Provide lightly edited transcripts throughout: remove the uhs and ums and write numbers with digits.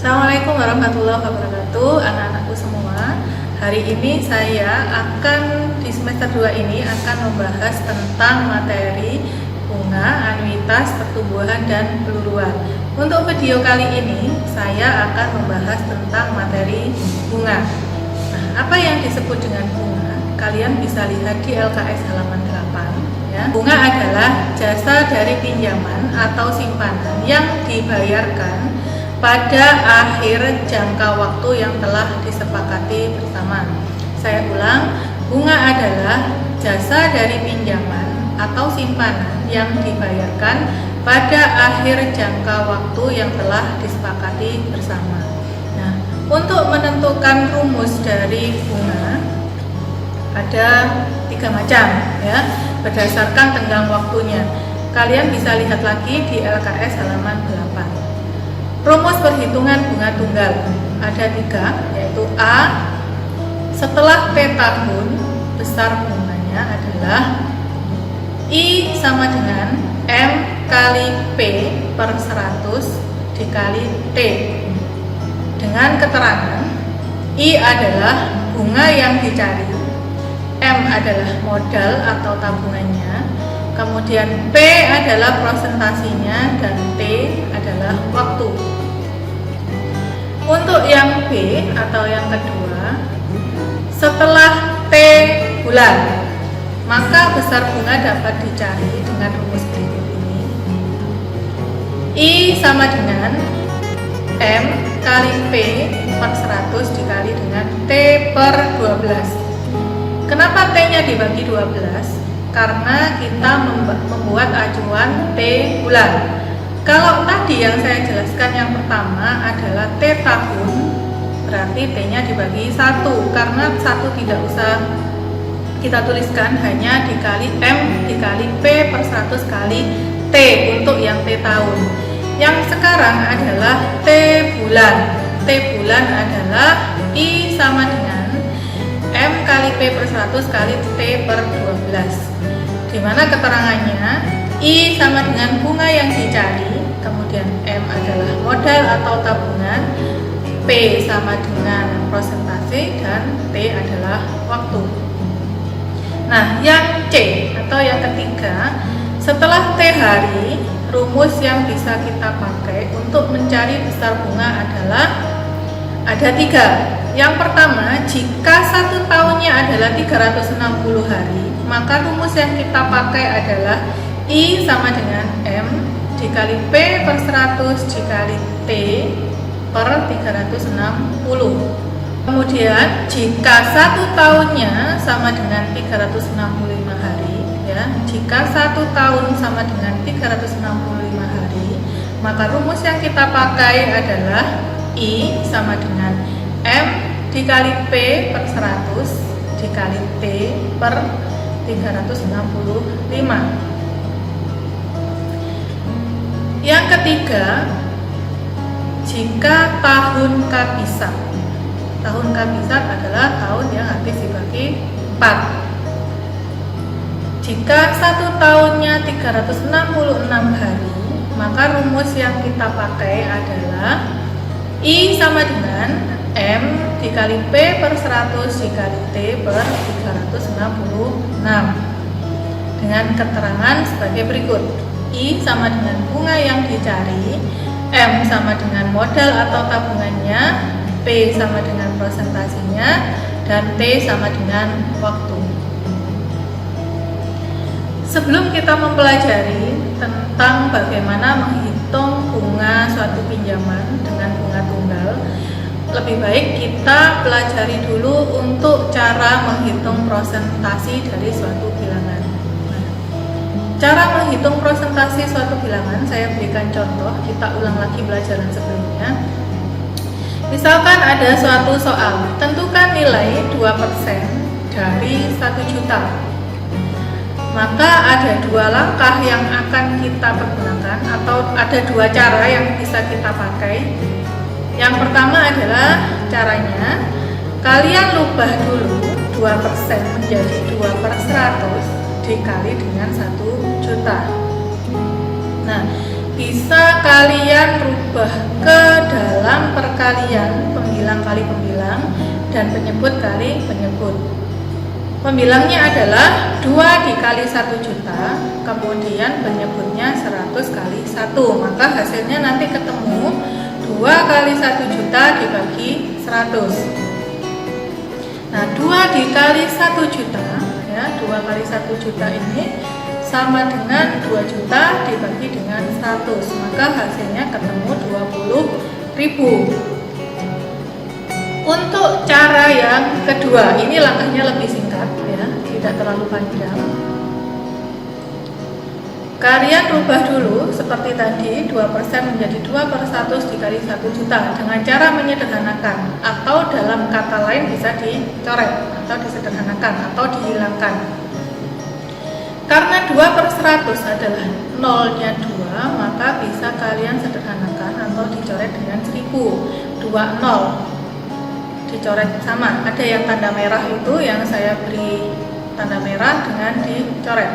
Assalamualaikum warahmatullahi wabarakatuh, anak-anakku semua. Hari ini saya di semester 2 ini akan membahas tentang materi bunga, anuitas, pertumbuhan, dan peluruan. Untuk video kali ini saya akan membahas tentang materi bunga. Nah, apa yang disebut dengan bunga? Kalian bisa lihat di LKS halaman 8 ya. Bunga adalah jasa dari pinjaman atau simpanan yang dibayarkan pada akhir jangka waktu yang telah disepakati bersama. Saya ulang, bunga adalah jasa dari pinjaman atau simpanan yang dibayarkan pada akhir jangka waktu yang telah disepakati bersama. Nah, untuk menentukan rumus dari bunga ada 3 macam ya, berdasarkan tenggang waktunya. Kalian bisa lihat lagi di LKS halaman 8. Rumus perhitungan bunga tunggal ada 3, yaitu A, setelah T tahun besar bunganya adalah I sama dengan M kali P per 100 dikali T, dengan keterangan I adalah bunga yang dicari, M adalah modal atau tabungannya, kemudian P adalah prosentasinya, dan T adalah waktu. Untuk yang B atau yang kedua, setelah T bulan, maka besar bunga dapat dicari dengan rumus berikut ini. I sama dengan M kali P per 100 dikali dengan T per 12. Kenapa T-nya dibagi 12? Karena kita membuat acuan T bulan. Kalau tadi yang saya jelaskan yang pertama adalah T tahun, berarti T-nya dibagi 1, karena 1 tidak usah kita tuliskan, hanya dikali M dikali P per 100 kali T untuk yang T tahun. Yang sekarang adalah T bulan. T bulan adalah I sama dengan M kali P per 100 kali T per 12, dimana keterangannya I sama dengan bunga yang dicari, kemudian M adalah modal atau tabungan, P sama dengan prosentase, dan T adalah waktu. Nah, yang C atau yang ketiga, setelah T hari, rumus yang bisa kita pakai untuk mencari besar bunga adalah ada 3. Yang pertama, jika 1 tahunnya adalah 360 hari, maka rumus yang kita pakai adalah I sama dengan M dikali P per 100 dikali T per 360. Kemudian jika 1 tahunnya sama dengan 365 hari ya, jika 1 tahun sama dengan 365 hari, maka rumus yang kita pakai adalah I sama dengan M dikali P per 100 dikali T per 365. Yang ketiga, jika tahun kabisat. Tahun kabisat adalah tahun yang habis dibagi 4. Jika 1 tahunnya 366 hari, maka rumus yang kita pakai adalah I sama dengan M dikali P per 100 dikali T per 366, dengan keterangan sebagai berikut. I sama dengan bunga yang dicari, M sama dengan modal atau tabungannya, P sama dengan prosentasinya, dan T sama dengan waktu. Sebelum kita mempelajari tentang bagaimana menghitung bunga suatu pinjaman dengan bunga tunggal, lebih baik kita pelajari dulu untuk cara menghitung prosentasi dari suatu bilangan. Cara menghitung prosentasi suatu bilangan, saya berikan contoh, kita ulang lagi pelajaran sebelumnya. Misalkan ada suatu soal, tentukan nilai 2% dari 1 juta. Maka ada 2 langkah yang akan kita pergunakan, atau ada 2 cara yang bisa kita pakai. Yang pertama adalah caranya, kalian ubah dulu 2% menjadi 2 per 100 dikali dengan 1 juta. Nah, bisa kalian rubah ke dalam perkalian pembilang kali pembilang dan penyebut kali penyebut. Pembilangnya adalah 2 dikali 1 juta, kemudian penyebutnya 100 kali 1. Maka hasilnya nanti ketemu 2 kali 1 juta dibagi 100. Nah, 2 dikali 1 juta, ya, 2 kali 1 juta ini sama dengan 2 juta dibagi dengan 100. Maka hasilnya ketemu 20.000. Untuk cara yang kedua, ini langkahnya lebih singkat, ya, tidak terlalu panjang. Kalian rubah dulu seperti tadi, 2% menjadi 2/100 dikali 1 juta dengan cara menyederhanakan, atau dalam kata lain bisa dicoret atau disederhanakan atau dihilangkan. Karena 2/100 adalah nolnya 2, maka bisa kalian sederhanakan atau dicoret dengan 1000. 2 0 dicoret sama, ada yang tanda merah itu yang saya beri tanda merah dengan dicoret.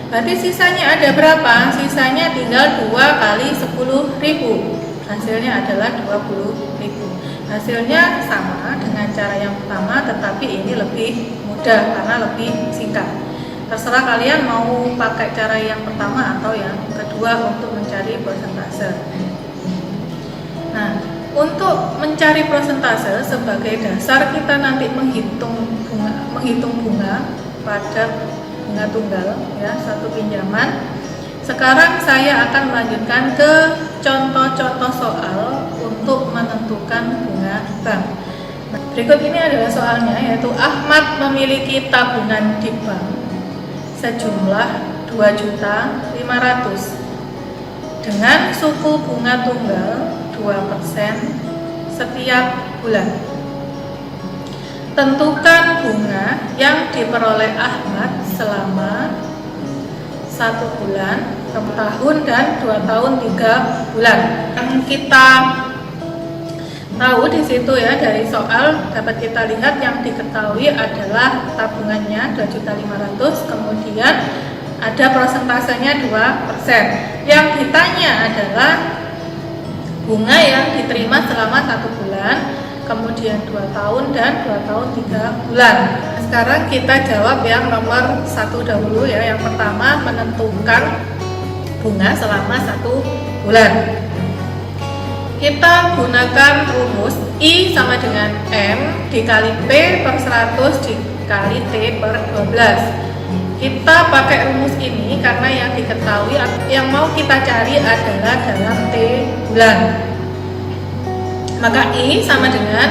Berarti sisanya ada berapa? Sisanya tinggal 2 kali 10.000. Hasilnya adalah 20.000. Hasilnya sama dengan cara yang pertama, tetapi ini lebih mudah karena lebih singkat. Terserah kalian mau pakai cara yang pertama atau yang kedua untuk mencari persentase. Nah, untuk mencari persentase sebagai dasar kita nanti menghitung bunga pada bunga tunggal, ya, satu pinjaman. Sekarang saya akan melanjutkan ke contoh-contoh soal untuk menentukan bunga bank. Nah, berikut ini adalah soalnya, yaitu Ahmad memiliki tabungan di bank sejumlah 2.500.000 dengan suku bunga tunggal 2% setiap bulan. Tentukan bunga yang diperoleh Ahmad selama 1 bulan, 1 tahun, dan 2 tahun 3 bulan. Yang kita tahu di situ, ya, dari soal dapat kita lihat yang diketahui adalah tabungannya 2.500.000, kemudian ada persentasenya 2%. Yang ditanya adalah bunga yang diterima selama 1 bulan, kemudian 2 tahun, dan 2 tahun 3 bulan. Sekarang kita jawab yang nomor 1 dahulu, ya. Yang pertama, menentukan bunga selama 1 bulan. Kita gunakan rumus I sama dengan M dikali P per 100 dikali T per 12. Kita pakai rumus ini karena yang diketahui, yang mau kita cari adalah dalam T bulan. Maka I sama dengan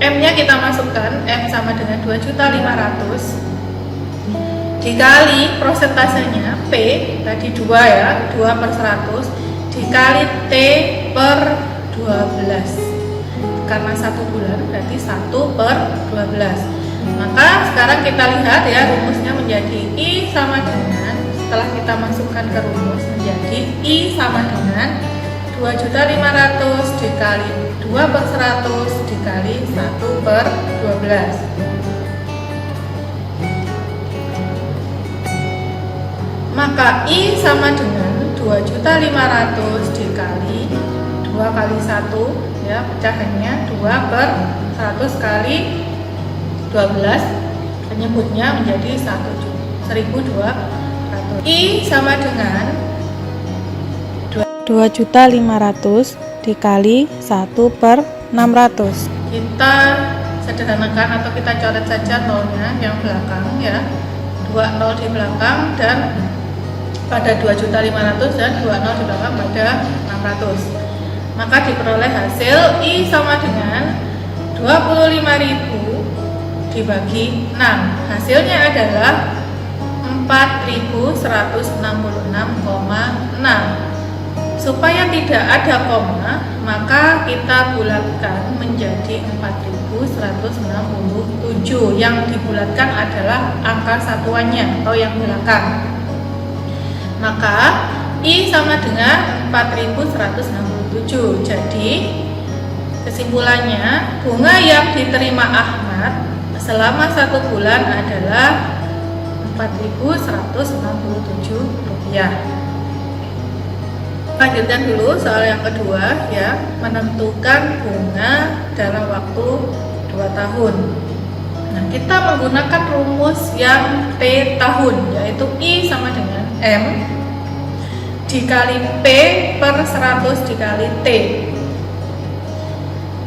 M-nya kita masukkan, M sama dengan 2.500.000 dikali prosentasenya P tadi 2, ya, 2/100 dikali T per 12. Karena 1 bulan berarti 1/12. Maka sekarang kita lihat, ya, rumusnya menjadi I sama dengan, setelah kita masukkan ke rumus, menjadi I sama dengan 2.500.000 dikali 2/100 dikali 1/12. Maka I sama dengan 2.500.000 dikali 2 kali 1, ya, pecahannya 2/100 kali 12, penyebutnya menjadi 1.200. I sama dengan 2.500.000 dikali 1/600. Kita sederhanakan atau kita coret saja nolnya yang belakang, ya, 2 nol di belakang dan pada 2.500.000 dan 2 nol di belakang pada 600. Maka diperoleh hasil I sama dengan 25.000 dibagi 6. Hasilnya adalah 4.166,6. Supaya tidak ada koma, maka kita bulatkan menjadi 4.167. Yang dibulatkan adalah angka satuannya atau yang belakang. Maka I sama dengan 4.167. Jadi kesimpulannya, bunga yang diterima Ahmad selama 1 bulan adalah Rp4.167. Lanjutkan dulu soal yang kedua ya, menentukan bunga dalam waktu 2 tahun. Nah, kita menggunakan rumus yang T tahun, yaitu I sama dengan M dikali P per 100 dikali T.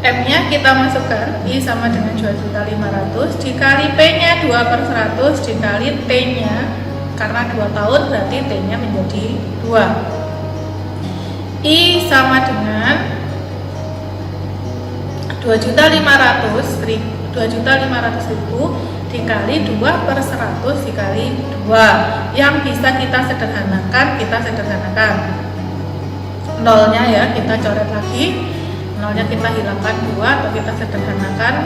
M nya kita masukkan, I sama dengan 2.500 dikali P nya 2 per 100 dikali T nya, karena 2 tahun berarti T nya menjadi 2. I sama dengan 2.500.000 dikali 2 per 100 dikali 2. Yang bisa kita sederhanakan, nolnya ya, kita coret lagi, nolnya kita hilangkan 2 atau kita sederhanakan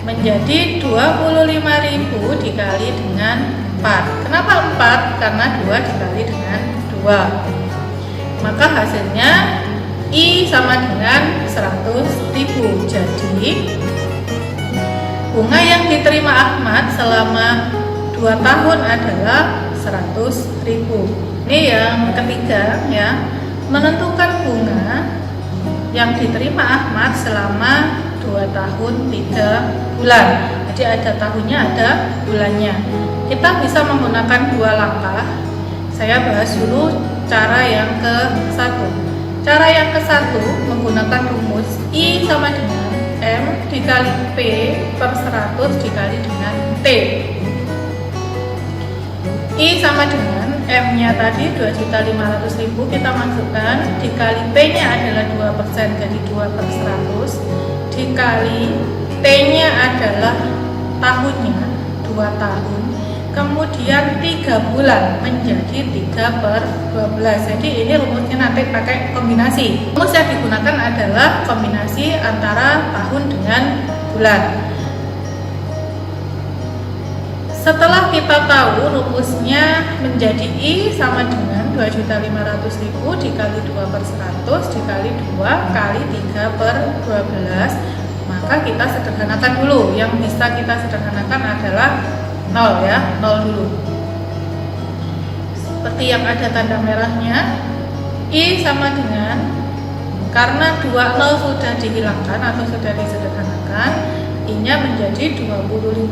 menjadi 25.000 dikali dengan 4. Kenapa 4? Karena 2 dikali dengan 2. Maka hasilnya I sama dengan 100.000. Jadi bunga yang diterima Ahmad selama 2 tahun adalah 100.000. Ini yang ketiga ya, menentukan bunga yang diterima Ahmad selama 2 tahun 3 bulan. Jadi ada tahunnya, ada bulannya. Kita bisa menggunakan 2 langkah. Saya bahas dulu cara yang ke-1. Cara yang ke-1 menggunakan rumus I sama dengan M dikali P per 100 dikali dengan T. I sama dengan M nya tadi 2.500.000 kita masukkan, dikali P nya adalah 2%, jadi 2 per 100 dikali T nya adalah tahunnya 2 tahun, kemudian 3 bulan menjadi 3 per 12. Jadi ini rumusnya nanti pakai kombinasi. Rumus yang digunakan adalah kombinasi antara tahun dengan bulan. Setelah kita tahu rumusnya menjadi I sama dengan 2.500.000 dikali 2 per 100 dikali 2 kali 3 per 12, maka kita sederhanakan dulu. Yang bisa kita sederhanakan adalah 0 ya, 0 dulu. Seperti yang ada tanda merahnya, I sama dengan, karena 2 0 sudah dihilangkan atau sudah disederhanakan, I-nya menjadi 25.000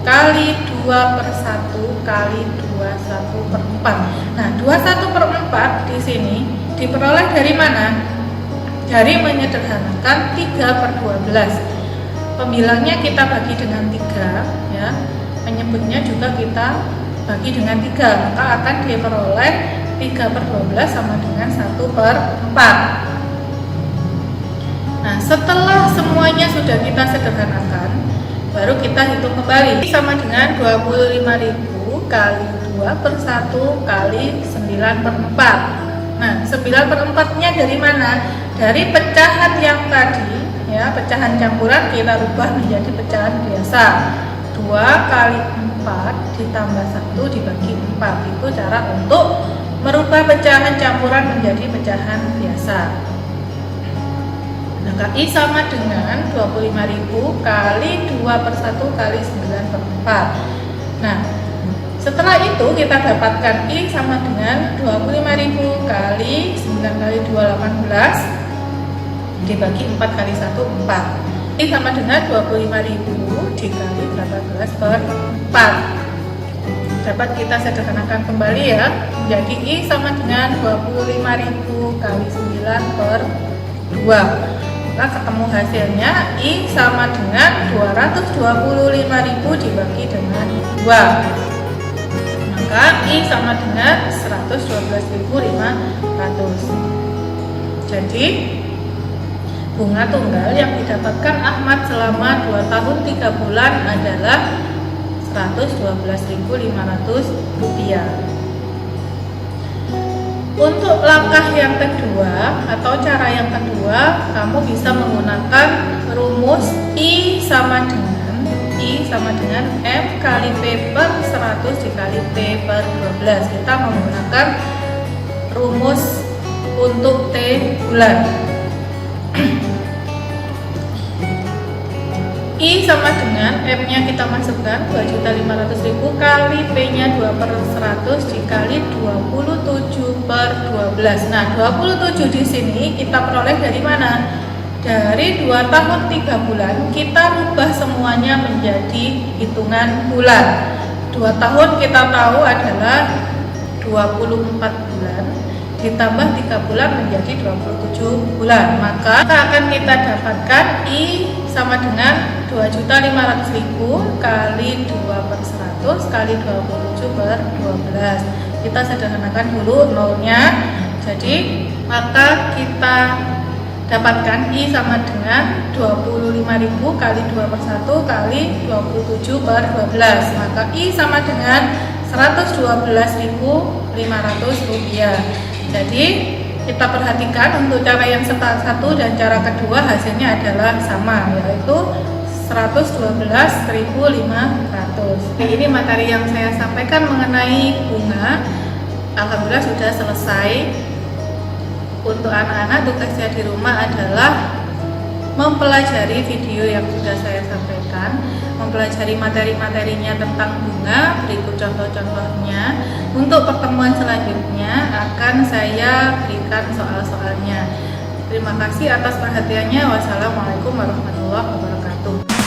kali 2 per 1 kali 21 per 4. Nah, 21 per 4 di sini diperoleh dari mana? Dari menyederhanakan 3 per 12. Pembilangnya kita bagi dengan 3 ya. Menyebutnya juga kita bagi dengan 3, maka akan diperoleh 3 per 12 sama dengan 1 per 4. Nah, setelah semuanya sudah kita sederhanakan, baru kita hitung kembali. Sama dengan 25.000 kali 2 per 1 kali 9 per 4. Nah, 9 per 4-nya dari mana? Dari pecahan yang tadi ya, pecahan campuran kita rubah menjadi pecahan biasa. 2 kali 4 ditambah 1 dibagi 4. Itu cara untuk merubah pecahan campuran menjadi pecahan biasa. Maka I sama dengan 25.000 kali 2 per 1 kali 9 per 4. Nah, setelah itu kita dapatkan I sama dengan 25.000 kali 9 kali 2 18 dibagi 4 kali 1 4. I sama dengan 25.000 dikali 18 per 4. Dapat kita sederhanakan kembali ya. Jadi I sama dengan 25.000 kali 9 per 2. Maka ketemu hasilnya I sama dengan 225.000 dibagi dengan 2. Maka I sama dengan 112.500. Jadi bunga tunggal yang didapatkan Ahmad selama 2 tahun 3 bulan adalah Rp112.500. Untuk langkah yang kedua atau cara yang kedua, kamu bisa menggunakan rumus I sama dengan M kali P per 100 dikali P per 12. Kita menggunakan rumus untuk T bulan. I sama dengan M-nya kita masukkan 2.500.000 kali P-nya 2/100 dikali 27/12. Nah, 27 di sini kita peroleh dari mana? Dari 2 tahun 3 bulan kita rubah semuanya menjadi hitungan bulan. 2 tahun kita tahu adalah 24 bulan ditambah 3 bulan menjadi 27 bulan. Maka akan kita dapatkan I sama dengan 2.500.000 kali 2/100 kali 27/12. Kita sederhanakan dulu nolnya. Jadi maka kita dapatkan I sama dengan 25.000 kali 2/1 kali 27/12. Maka I sama dengan 112.500 rupiah. Jadi kita perhatikan untuk cara yang satu dan cara kedua hasilnya adalah sama, yaitu 112.500. Ini materi yang saya sampaikan mengenai bunga. Alhamdulillah sudah selesai. Untuk anak-anak tugasnya di rumah adalah mempelajari video yang sudah saya sampaikan, mempelajari materi-materinya tentang bunga, berikut contoh-contohnya. Untuk pertemuan selanjutnya akan saya berikan soal-soalnya. Terima kasih atas perhatiannya. Wassalamualaikum warahmatullahi wabarakatuh.